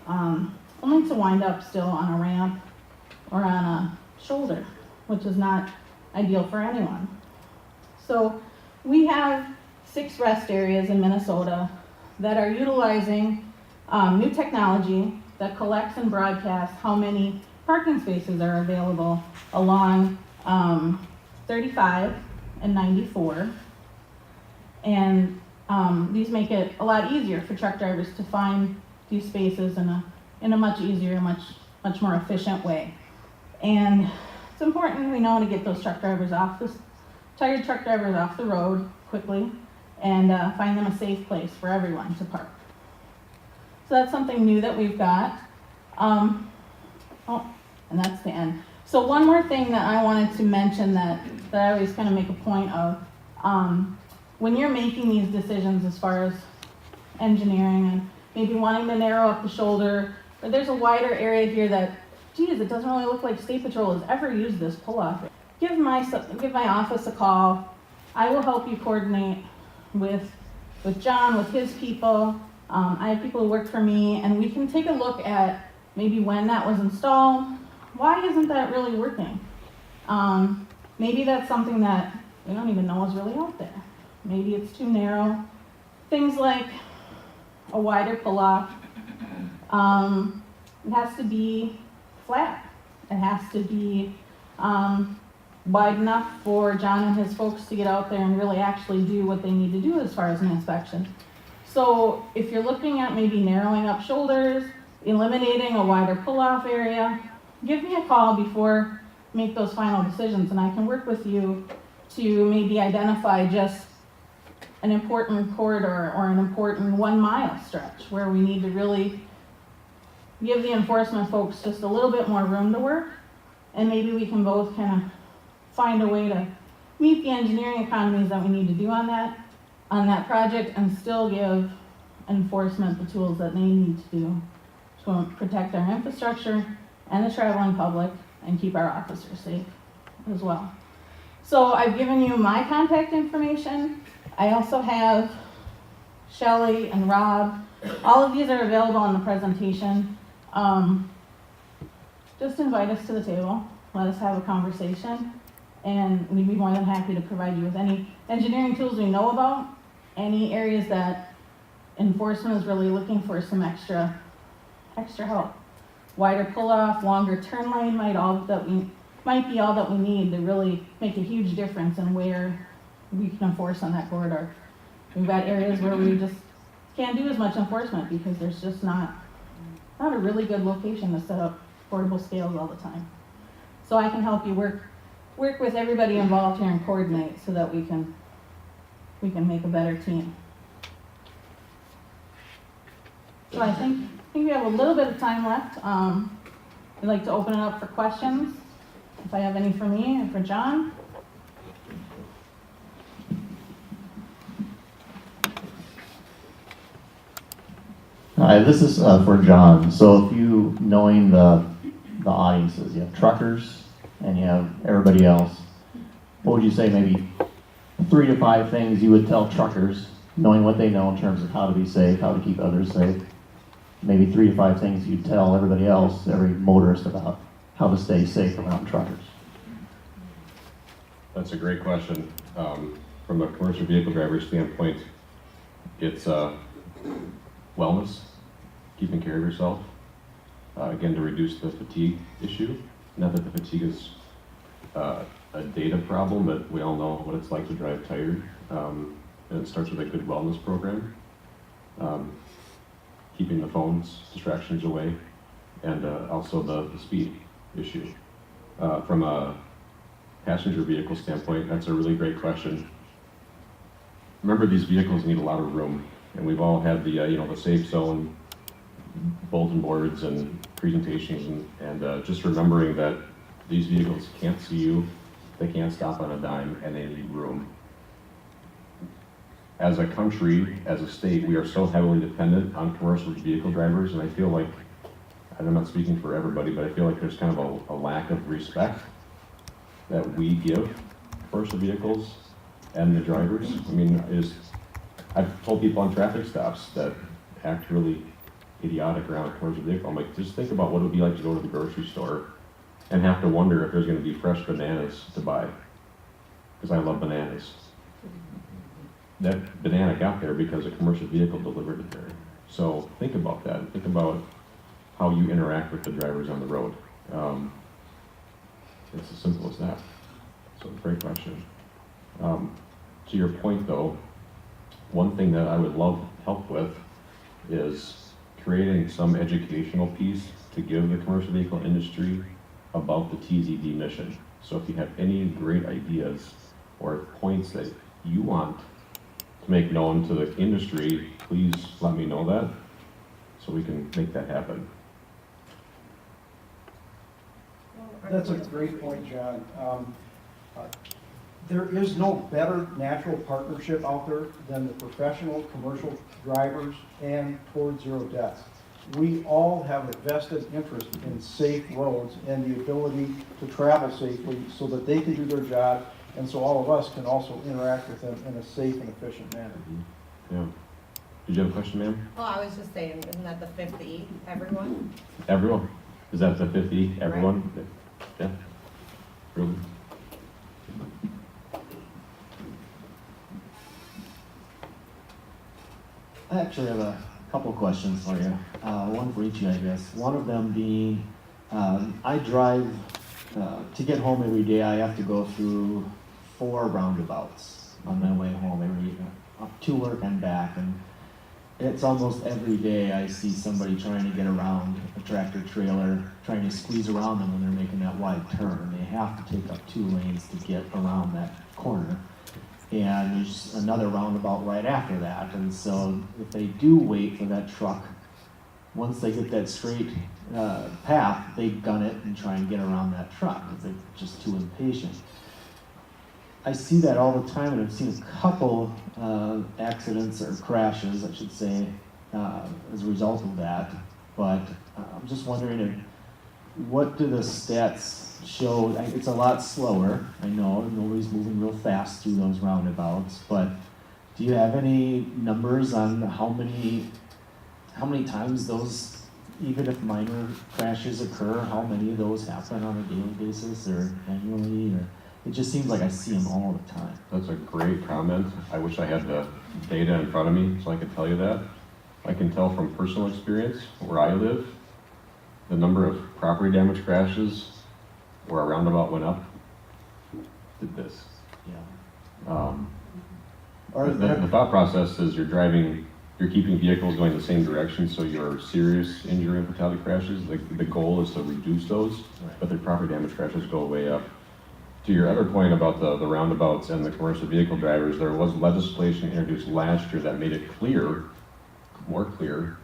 only to wind up still on a ramp or on a shoulder, which is not ideal for anyone. So we have 6 rest areas in Minnesota that are utilizing new technology that collects and broadcasts how many parking spaces are available along 35 and 94. And these make it a lot easier for truck drivers to find these spaces in a much easier, much more efficient way. And it's important, we know, to get those tired truck drivers off the road quickly and find them a safe place for everyone to park. So that's something new that we've got. And that's the end. So one more thing that I wanted to mention that I always kind of make a point of, when you're making these decisions as far as engineering and maybe wanting to narrow up the shoulder, or there's a wider area here that, geez, it doesn't really look like State Patrol has ever used this pull-off. Give my office a call. I will help you coordinate with John, with his people. I have people who work for me, and we can take a look at maybe when that was installed. Why isn't that really working? Maybe that's something that we don't even know is really out there. Maybe it's too narrow. Things like a wider pull-off. It has to be flat. It has to be wide enough for John and his folks to get out there and really actually do what they need to do as far as an inspection. So if you're looking at maybe narrowing up shoulders, eliminating a wider pull-off area, give me a call before you make those final decisions, and I can work with you to maybe identify just an important corridor or an important 1 mile stretch where we need to really give the enforcement folks just a little bit more room to work, and maybe we can both kind of find a way to meet the engineering economies that we need to do on that project and still give enforcement the tools that they need to do to protect our infrastructure and the traveling public and keep our officers safe as well. So I've given you my contact information. I also have Shelley and Rob. All of these are available on the presentation. Just invite us to the table. Let us have a conversation. And we'd be more than happy to provide you with any engineering tools we know about, any areas that enforcement is really looking for some extra help. Wider pull-off, longer turn lane might be all that we need to really make a huge difference in where we can enforce on that corridor. We've got areas where we just can't do as much enforcement because there's just not a really good location to set up portable scales all the time. So I can help you work with everybody involved here and coordinate so that we can make a better team. So I think we have a little bit of time left. I'd like to open it up for questions, if I have any for me and for John. Hi, this is for John. So if you, knowing the audiences, you have truckers and you have everybody else, what would you say maybe 3 to 5 things you would tell truckers, knowing what they know in terms of how to be safe, how to keep others safe? Maybe 3 to 5 things you'd tell everybody else, every motorist, about how to stay safe around truckers. That's a great question. From a commercial vehicle driver standpoint, it's wellness, keeping care of yourself. Again, to reduce the fatigue issue. Not that the fatigue is a data problem, but we all know what it's like to drive tired. And it starts with a good wellness program. Keeping the phones, distractions away, and also the speed issue. From a passenger vehicle standpoint, that's a really great question. Remember, these vehicles need a lot of room, and we've all had the the safe zone bulletin boards and presentations, and just remembering that these vehicles can't see you they can't stop on a dime, and they need room. As a country, as a state, we are so heavily dependent on commercial vehicle drivers, and I feel like, and I'm not speaking for everybody, but I feel like there's kind of a lack of respect that we give commercial vehicles and the drivers. I mean, I've told people on traffic stops that act really idiotic around a commercial vehicle. I'm like, just think about what it would be like to go to the grocery store and have to wonder if there's gonna be fresh bananas to buy, because I love bananas. That banana got there because a commercial vehicle delivered it there. So think about that. Think about how you interact with the drivers on the road. It's as simple as that. So great question. To your point though, one thing that I would love help with is creating some educational piece to give the commercial vehicle industry about the TZD mission. So if you have any great ideas or points that you want to make known to the industry, please let me know that so we can make that happen. That's a great point, John. There is no better natural partnership out there than the professional commercial drivers and Toward Zero Deaths. We all have a vested interest in safe roads and the ability to travel safely so that they can do their job, and so all of us can also interact with them in a safe and efficient manner. Yeah. Did you have a question, ma'am? Oh, I was just saying, isn't that the 5th E, everyone? Everyone? Is that the 5th E? Everyone? Right. Yeah. Really? I actually have a couple questions for you. One for each of you, I guess. One of them being, I drive, to get home every day, I have to go through 4 roundabouts on my way home to work and back. And it's almost every day I see somebody trying to get around a tractor trailer, trying to squeeze around them when they're making that wide turn. They have to take up 2 lanes to get around that corner. And there's another roundabout right after that. And so if they do wait for that truck, once they get that straight path, they gun it and try and get around that truck because they're just too impatient. I see that all the time, and I've seen a couple accidents or crashes, I should say, as a result of that. But I'm just wondering, what do the stats show? It's a lot slower, I know, nobody's moving real fast through those roundabouts, but do you have any numbers on how many times those, even if minor crashes occur, how many of those happen on a daily basis or annually? Or it just seems like I see them all the time. That's a great comment. I wish I had the data in front of me so I could tell you that. I can tell from personal experience where I live, the number of property damage crashes where a roundabout went up did this. Yeah. The thought process is you're keeping vehicles going the same direction, so your serious injury and fatality crashes, the goal is to reduce those, but the property damage crashes go way up. To your other point about the roundabouts and the commercial vehicle drivers, there was legislation introduced last year that made it more clear,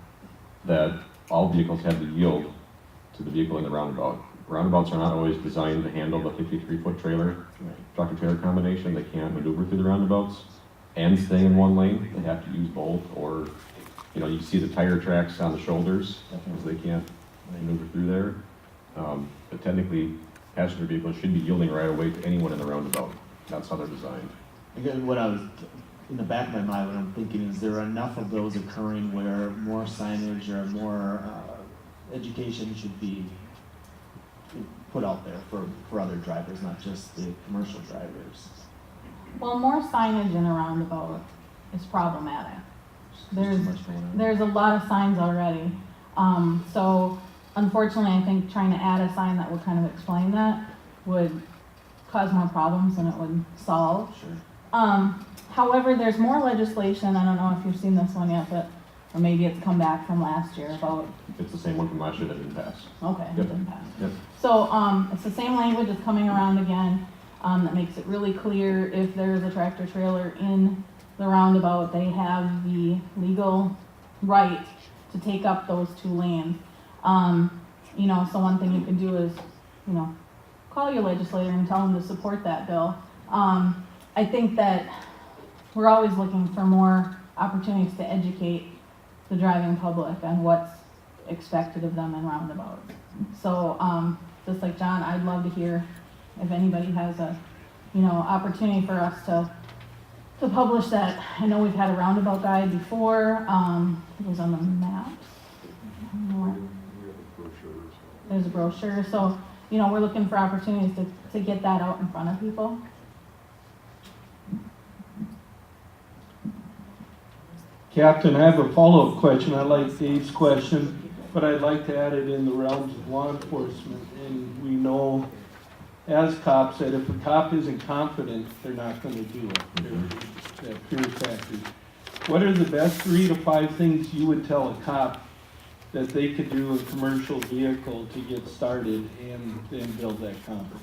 that all vehicles have to yield to the vehicle in the roundabout. Roundabouts are not always designed to handle the 53-foot trailer, truck and trailer combination. They can't maneuver through the roundabouts and stay in one lane. They have to use both, or, you see the tire tracks on the shoulders because they can't maneuver through there. But technically, passenger vehicles should be yielding right away to anyone in the roundabout. That's how they're designed. Again, what I was, in the back of my mind, what I'm thinking is there enough of those occurring where more signage or more education should be put out there for other drivers, not just the commercial drivers? Well, more signage in a roundabout is problematic. There's a lot of signs already. So unfortunately, I think trying to add a sign that would kind of explain that would cause more problems than it would solve. Sure. However, there's more legislation. I don't know if you've seen this one yet, or maybe it's come back from last year about. It's the same one from last year that didn't pass. Okay, Yep. it didn't pass. Yep. So it's the same language that's coming around again. That makes it really clear if there is a tractor trailer in the roundabout, they have the legal right to take up those 2 lanes. So one thing you can do is, call your legislator and tell them to support that bill. I think that we're always looking for more opportunities to educate the driving public on what's expected of them in roundabouts. So, just like John, I'd love to hear if anybody has a, opportunity for us to publish that. I know we've had a roundabout guide before, it was on the maps. There's a brochure, so, we're looking for opportunities to get that out in front of people. Captain, I have a follow-up question. I like Dave's question, but I'd like to add it in the realms of law enforcement. And we know, as cops, that if a cop isn't confident, they're not going to do it. That fear factor. What are the best 3 to 5 things you would tell a cop that they could do in a commercial vehicle to get started and then build that confidence?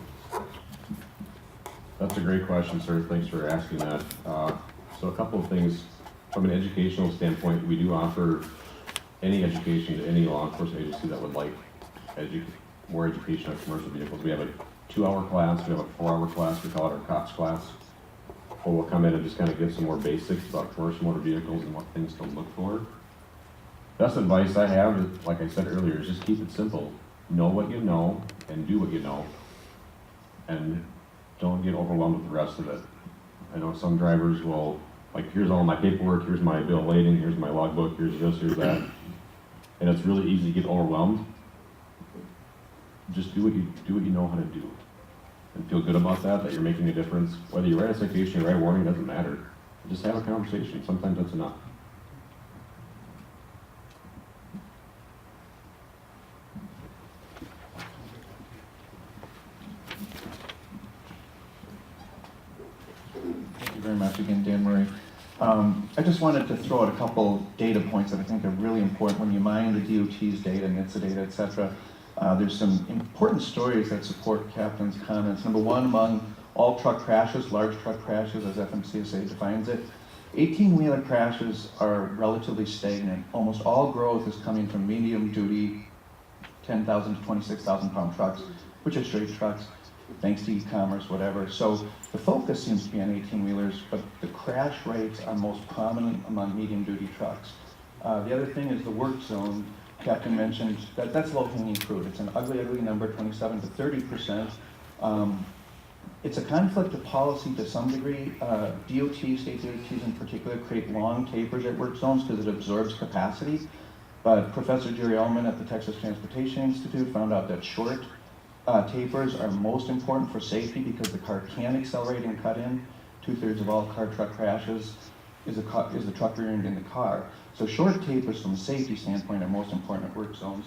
That's a great question, sir. Thanks for asking that. So a couple of things. From an educational standpoint, we do offer any education to any law enforcement agency that would like more education on commercial vehicles. We have a 2-hour class, we have a 4-hour class, we call it our COPS class, where we'll come in and just kind of give some more basics about commercial motor vehicles and what things to look for. Best advice I have, like I said earlier, is just keep it simple. Know what you know and do what you know, and don't get overwhelmed with the rest of it. I know some drivers will, like, here's all my paperwork, here's my bill of lading, here's my logbook, here's this, here's that. And it's really easy to get overwhelmed. Just do what you know how to do. And feel good about that you're making a difference. Whether you write a citation or write a warning, doesn't matter. Just have a conversation. Sometimes that's enough. Thank you very much again, Dan Murray. I just wanted to throw out a couple data points that I think are really important when you mine the DOT's data, NHTSA data, et cetera. There's some important stories that support Captain's comments. Number one, among all truck crashes, large truck crashes as FMCSA defines it, 18-wheeler crashes are relatively stagnant. Almost all growth is coming from medium-duty 10,000 to 26,000 pound trucks, which are straight trucks, thanks to e-commerce, whatever. So the focus seems to be on 18-wheelers, but the crash rates are most prominent among medium-duty trucks. The other thing is the work zone. Captain mentioned that that's low-hanging fruit. It's an ugly, ugly number, 27 to 30%. It's a conflict of policy to some degree. DOT, state DOTs in particular, create long tapers at work zones because it absorbs capacity. But Professor Jerry Ullman at the Texas Transportation Institute found out that short tapers are most important for safety because the car can accelerate and cut in. 2/3 of all car-truck crashes is the truck rear-end in the car. So short tapers from a safety standpoint are most important at work zones.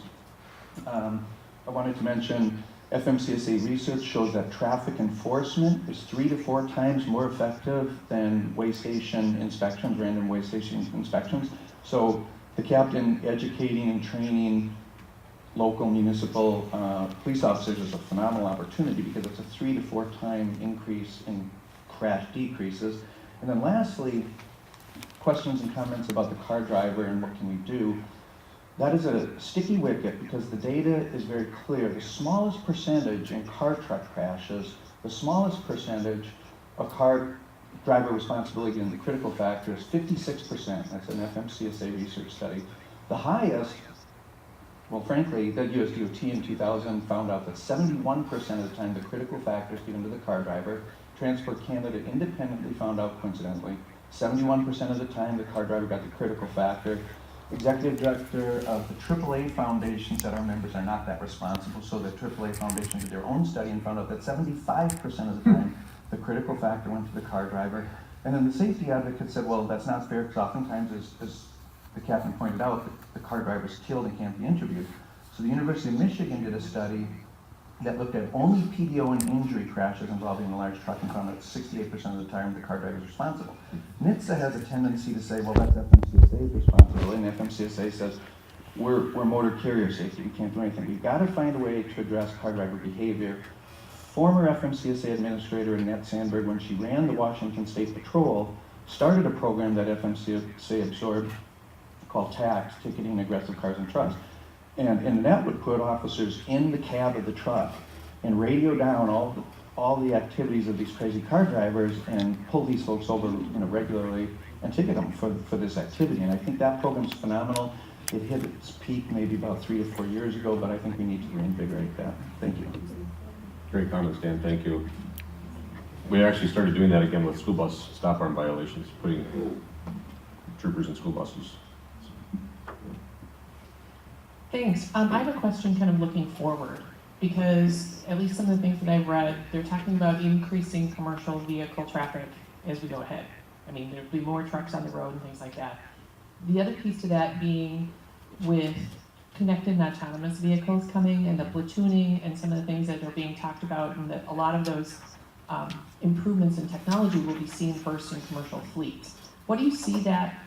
I wanted to mention FMCSA research shows that traffic enforcement is 3 to 4 times more effective than way station inspections, random way station inspections. So the captain educating and training local municipal police officers is a phenomenal opportunity because it's a 3 to 4 time increase in crash decreases. And then lastly, questions and comments about the car driver and what can we do. That is a sticky wicket because the data is very clear. The smallest percentage in car truck crashes, the smallest percentage of car driver responsibility in the critical factor is 56%. That's an FMCSA research study. The highest, well, frankly, the US DOT in 2000 found out that 71% of the time the critical factors get into the car driver. Transport Canada independently found out, coincidentally, 71% of the time the car driver got the critical factor. Executive director of the AAA Foundation said our members are not that responsible, so the AAA Foundation did their own study and found out that 75% of the time the critical factor went to the car driver. And then the safety advocate said, well, that's not fair because oftentimes, as the captain pointed out, the car driver is killed and can't be interviewed. So the University of Michigan did a study that looked at only PDO and injury crashes involving a large truck and found that 68% of the time the car driver is responsible. NHTSA has a tendency to say, well, that's FMCSA's responsibility, and FMCSA says, we're motor carrier safety, we can't do anything. We've got to find a way to address car driver behavior. Former FMCSA administrator Annette Sandberg, when she ran the Washington State Patrol, started a program that FMCSA absorbed called TACS, Ticketing Aggressive Cars and Trucks. And that would put officers in the cab of the truck and radio down all the activities of these crazy car drivers and pull these folks over, regularly and ticket them for this activity. And I think that program's phenomenal. It hit its peak maybe about 3 to 4 years ago, but I think we need to reinvigorate that. Thank you. Great comments, Dan, thank you. We actually started doing that again with school bus stop arm violations, putting troopers in school buses. Thanks. I have a question kind of looking forward, because at least some of the things that I've read, they're talking about increasing commercial vehicle traffic as we go ahead. I mean, there'll be more trucks on the road and things like that. The other piece to that being with connected and autonomous vehicles coming and the platooning and some of the things that are being talked about, and that a lot of those improvements in technology will be seen first in commercial fleets. What do you see that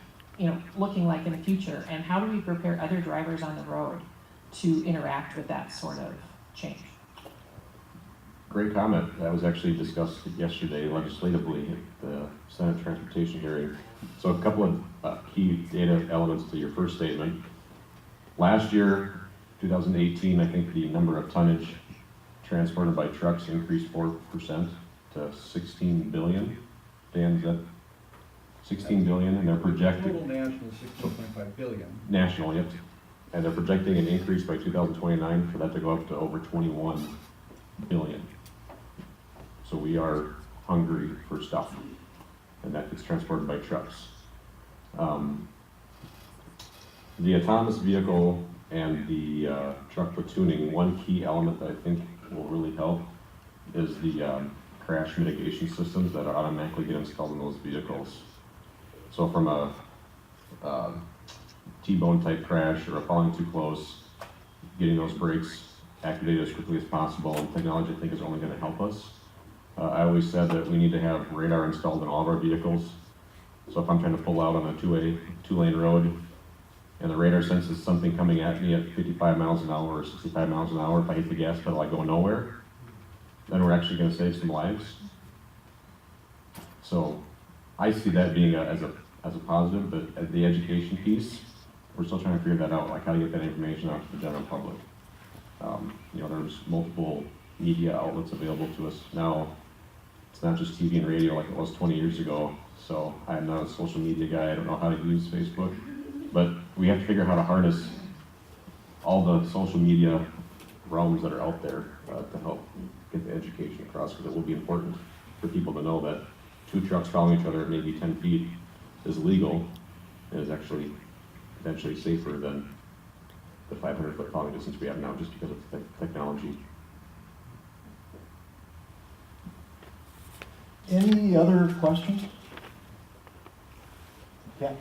looking like in the future, and how do we prepare other drivers on the road to interact with that sort of change? Great comment. That was actually discussed yesterday legislatively at the Senate Transportation hearing. So a couple of key data elements to your first statement. Last year, 2018, I think the number of tonnage transported by trucks increased 4% to 16 billion. Dan, is that 16 billion? And they're projecting... Total national is 16.5 billion. National, yep. And they're projecting an increase by 2029 for that to go up to over 21 billion. So we are hungry for stuff, and that gets transported by trucks. The autonomous vehicle and the truck platooning, one key element that I think will really help is the crash mitigation systems that automatically get installed in those vehicles. So from a T-bone type crash or a falling too close, getting those brakes activated as quickly as possible, and technology I think is only going to help us. I always said that we need to have radar installed in all of our vehicles. So if I'm trying to pull out on a two-lane road and the radar senses something coming at me at 55 miles an hour or 65 miles an hour, if I hit the gas pedal, I go nowhere, then we're actually going to save some lives. So I see that being as a positive, but the education piece, we're still trying to figure that out, like how to get that information out to the general public. There's multiple media outlets available to us now. It's not just TV and radio like it was 20 years ago. So I'm not a social media guy. I don't know how to use Facebook, but we have to figure out how to harness all the social media realms that are out there to help get the education across, because it will be important for people to know that 2 trucks following each other at maybe 10 feet is legal and is actually potentially safer than the 500-foot following distance we have now, just because of technology. Any other questions? Yeah.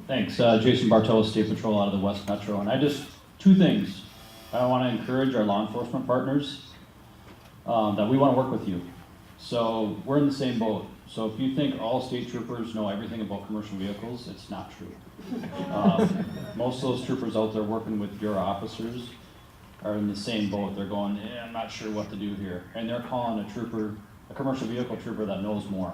Thanks. Jason Bartow, State Patrol out of the West Metro. And 2 things. I want to encourage our law enforcement partners that we want to work with you. So we're in the same boat. So if you think all state troopers know everything about commercial vehicles, it's not true. Most of those troopers out there working with your officers are in the same boat. They're going, I'm not sure what to do here. And they're calling a commercial vehicle trooper that knows more.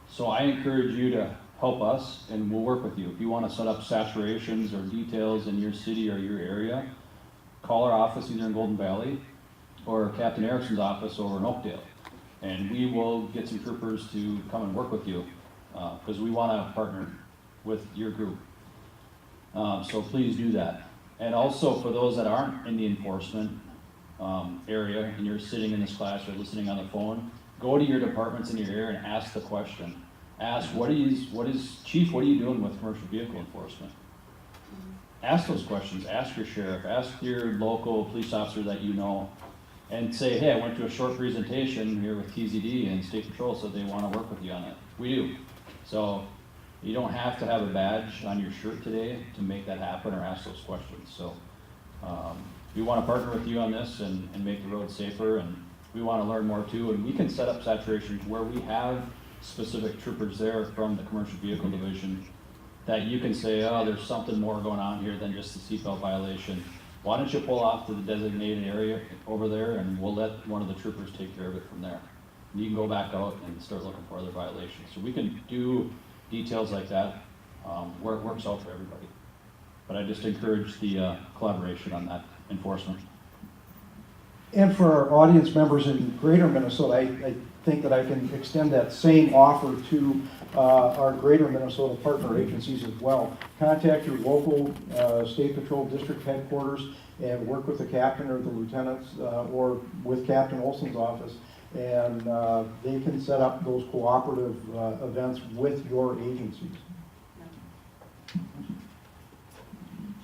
So I encourage you to help us, and we'll work with you. If you want to set up saturations or details in your city or your area, call our office either in Golden Valley or Captain Erickson's office over in Oakdale. And we will get some troopers to come and work with you, because we want to partner with your group. So please do that. And also for those that aren't in the enforcement area, and you're sitting in this class or listening on the phone, go to your departments in your area and ask the question. Ask, Chief, what are you doing with commercial vehicle enforcement? Ask those questions. Ask your sheriff. Ask your local police officer that you know. And say, hey, I went to a short presentation here with TZD, and State Patrol said they want to work with you on it. We do. So you don't have to have a badge on your shirt today to make that happen or ask those questions. So we want to partner with you on this and make the road safer, and we want to learn more too. And we can set up saturations where we have specific troopers there from the commercial vehicle division that you can say, oh, there's something more going on here than just the seatbelt violation. Why don't you pull off to the designated area over there, and we'll let one of the troopers take care of it from there. And you can go back out and start looking for other violations. So we can do details like that where it works out for everybody. But I just encourage the collaboration on that enforcement. And for our audience members in greater Minnesota, I think that I can extend that same offer to our greater Minnesota partner agencies as well. Contact your local State Patrol district headquarters and work with the captain or the lieutenants or with Captain Olson's office, and they can set up those cooperative events with your agencies.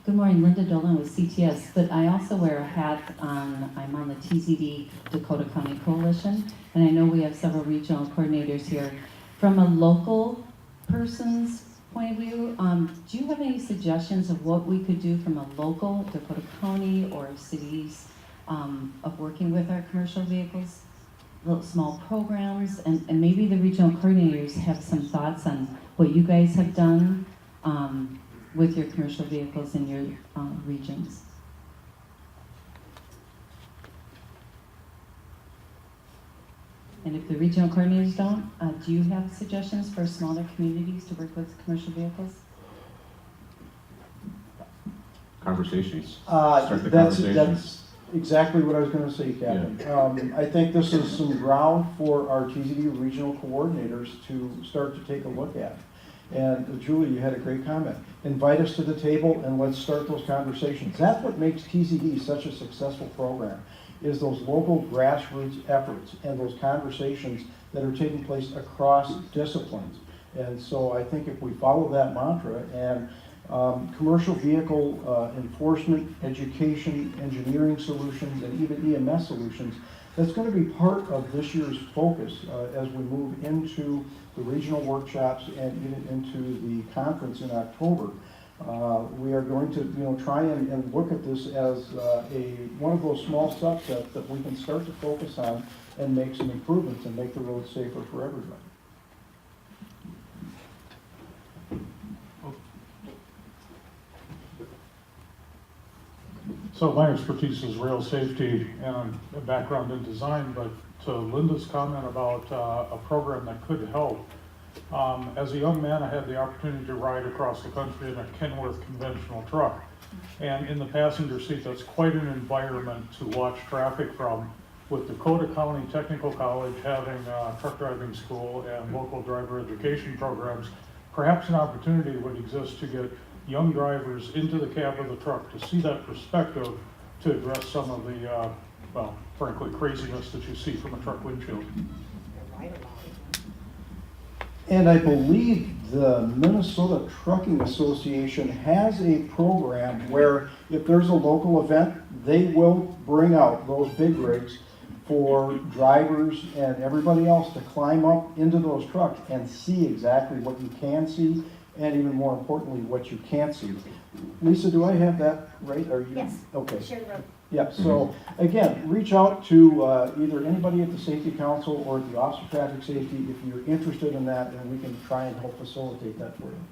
Good morning, Linda Dolan with CTS, but I also wear a hat on, I'm on the TZD Dakota County Coalition, and I know we have several regional coordinators here. From a local person's point of view, do you have any suggestions of what we could do from a local Dakota County or cities of working with our commercial vehicles? Little small programs, and maybe the regional coordinators have some thoughts on what you guys have done with your commercial vehicles in your regions. And if the regional coordinators don't, do you have suggestions for smaller communities to work with commercial vehicles? Conversations. That's Conversations. exactly what I was going to say, Captain. Yeah. I think this is some ground for our TZD regional coordinators to start to take a look at. And Julie, you had a great comment. Invite us to the table and let's start those conversations. That's what makes TZD such a successful program, is those local grassroots efforts and those conversations that are taking place across disciplines. And so I think if we follow that mantra and commercial vehicle enforcement, education, engineering solutions, and even EMS solutions, that's going to be part of this year's focus as we move into the regional workshops and even into the conference in October. We are going to try and look at this as one of those small subsets that we can start to focus on and make some improvements and make the roads safer for everybody. So my expertise is rail safety and a background in design, but to Linda's comment about a program that could help, as a young man I had the opportunity to ride across the country in a Kenworth conventional truck. And in the passenger seat, that's quite an environment to watch traffic from. With Dakota County Technical College having truck driving school and local driver education programs, perhaps an opportunity would exist to get young drivers into the cab of the truck to see that perspective to address some of the, well, frankly, craziness that you see from a truck windshield. And I believe the Minnesota Trucking Association has a program where if there's a local event, they will bring out those big rigs for drivers and everybody else to climb up into those trucks and see exactly what you can see and even more importantly, what you can't see. Lisa, do I have that right? Are you? Yes. Okay. Share the road. Yep, so again, reach out to either anybody at the Safety Council or at the Office of Traffic Safety if you're interested in that, and we can try and help facilitate that for you.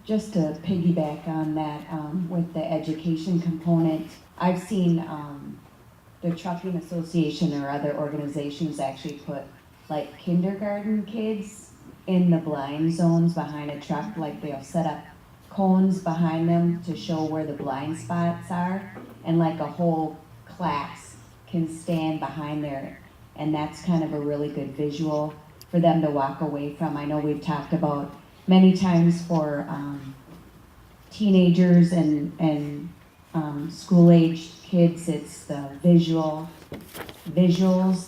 Just to piggyback on that with the education component, I've seen the Trucking Association or other organizations actually put like kindergarten kids in the blind zones behind a truck, like they'll set up cones behind them to show where the blind spots are, and like a whole class can stand behind there, and that's kind of a really good visual for them to walk away from. I know we've talked about many times for teenagers and school-aged kids, it's the visuals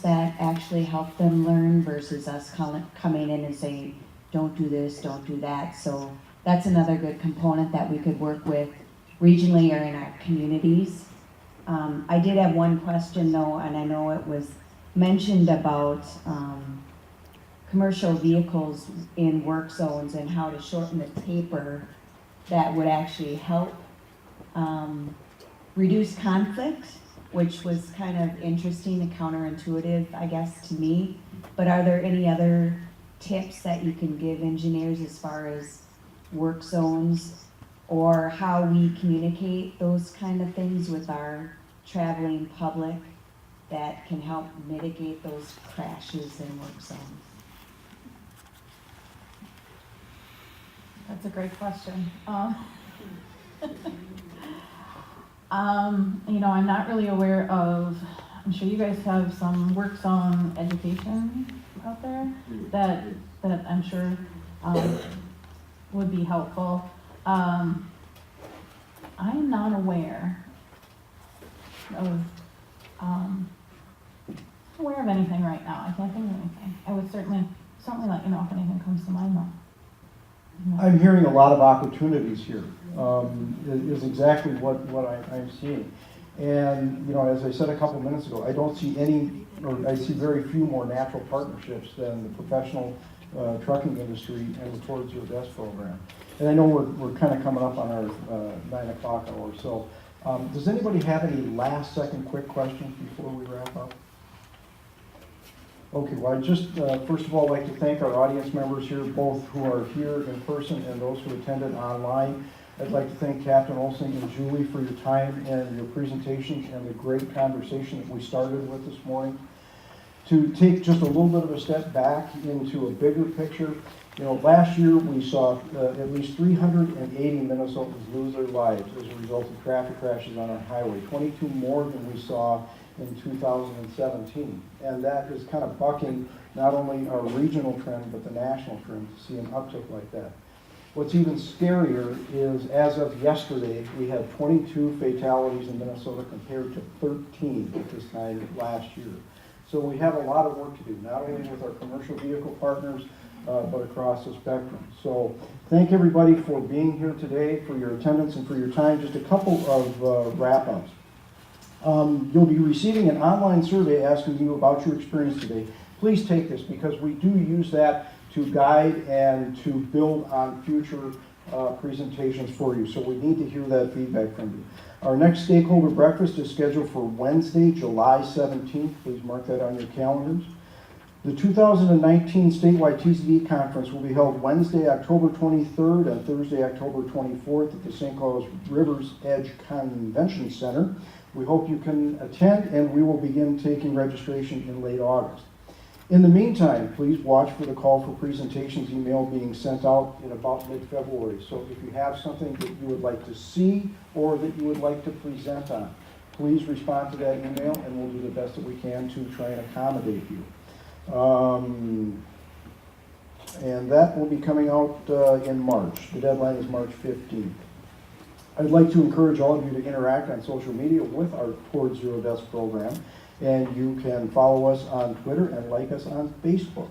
that actually help them learn versus us coming in and saying, don't do this, don't do that. So that's another good component that we could work with regionally or in our communities. I did have one question though, and I know it was mentioned about commercial vehicles in work zones and how to shorten the taper that would actually help reduce conflict, which was kind of interesting and counterintuitive, I guess, to me. But are there any other tips that you can give engineers as far as work zones or how we communicate those kind of things with our traveling public that can help mitigate those crashes in work zones? That's a great question. I'm not really aware of, I'm sure you guys have some work zone education out there that I'm sure would be helpful. I am not aware of anything right now. I can't think of anything. I would certainly let you know if anything comes to mind though. I'm hearing a lot of opportunities here, is exactly what I'm seeing. And, as I said a couple minutes ago, I don't see I see very few more natural partnerships than the professional trucking industry and the Towards Your Best program. And I know we're kind of coming up on our 9 o'clock hour, so does anybody have any last second quick questions before we wrap up? Okay, well, I just, first of all, like to thank our audience members here, both who are here in person and those who attended online. I'd like to thank Captain Olson and Julie for your time and your presentations and the great conversation that we started with this morning. To take just a little bit of a step back into a bigger picture, last year we saw at least 380 Minnesotans lose their lives as a result of traffic crashes on our highway, 22 more than we saw in 2017. And that is kind of bucking not only our regional trend, but the national trend to see an uptick like that. What's even scarier is, as of yesterday, we had 22 fatalities in Minnesota compared to 13 at this time last year. So we have a lot of work to do, not only with our commercial vehicle partners, but across the spectrum. So thank everybody for being here today, for your attendance and for your time. Just a couple of wrap-ups. You'll be receiving an online survey asking you about your experience today. Please take this because we do use that to guide and to build on future presentations for you. So we need to hear that feedback from you. Our next stakeholder breakfast is scheduled for Wednesday, July 17th. Please mark that on your calendars. The 2019 statewide TZD conference will be held Wednesday, October 23rd and Thursday, October 24th at the St. Cloud Rivers Edge Convention Center. We hope you can attend, and we will begin taking registration in late August. In the meantime, please watch for the call for presentations email being sent out in about mid-February. So if you have something that you would like to see or that you would like to present on, please respond to that email, and we'll do the best that we can to try and accommodate you. And that will be coming out in March. The deadline is March 15th. I'd like to encourage all of you to interact on social media with our Towards Your Best program, and you can follow us on Twitter and like us on Facebook.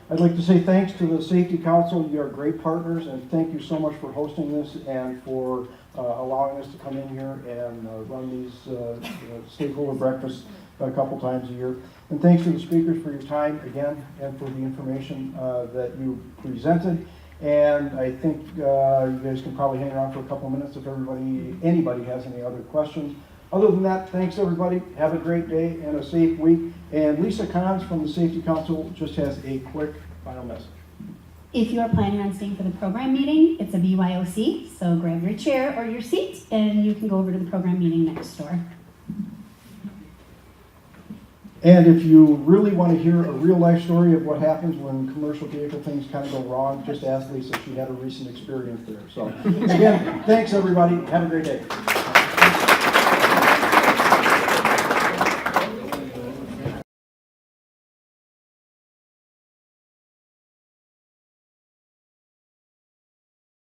I'd like to say thanks to the Safety Council. You are great partners, and thank you so much for hosting this and for allowing us to come in here and run these stakeholder breakfasts a couple times a year. And thanks to the speakers for your time again and for the information that you presented. And I think you guys can probably hang around for a couple minutes if anybody has any other questions. Other than that, thanks everybody. Have a great day and a safe week. And Lisa Kahns from the Safety Council just has a quick final message. If you are planning on staying for the program meeting, it's a BYOC, so grab your chair or your seat and you can go over to the program meeting next door. And if you really want to hear a real life story of what happens when commercial vehicle things kind of go wrong, just ask Lisa. She had a recent experience there. So again, thanks everybody. Have a great day.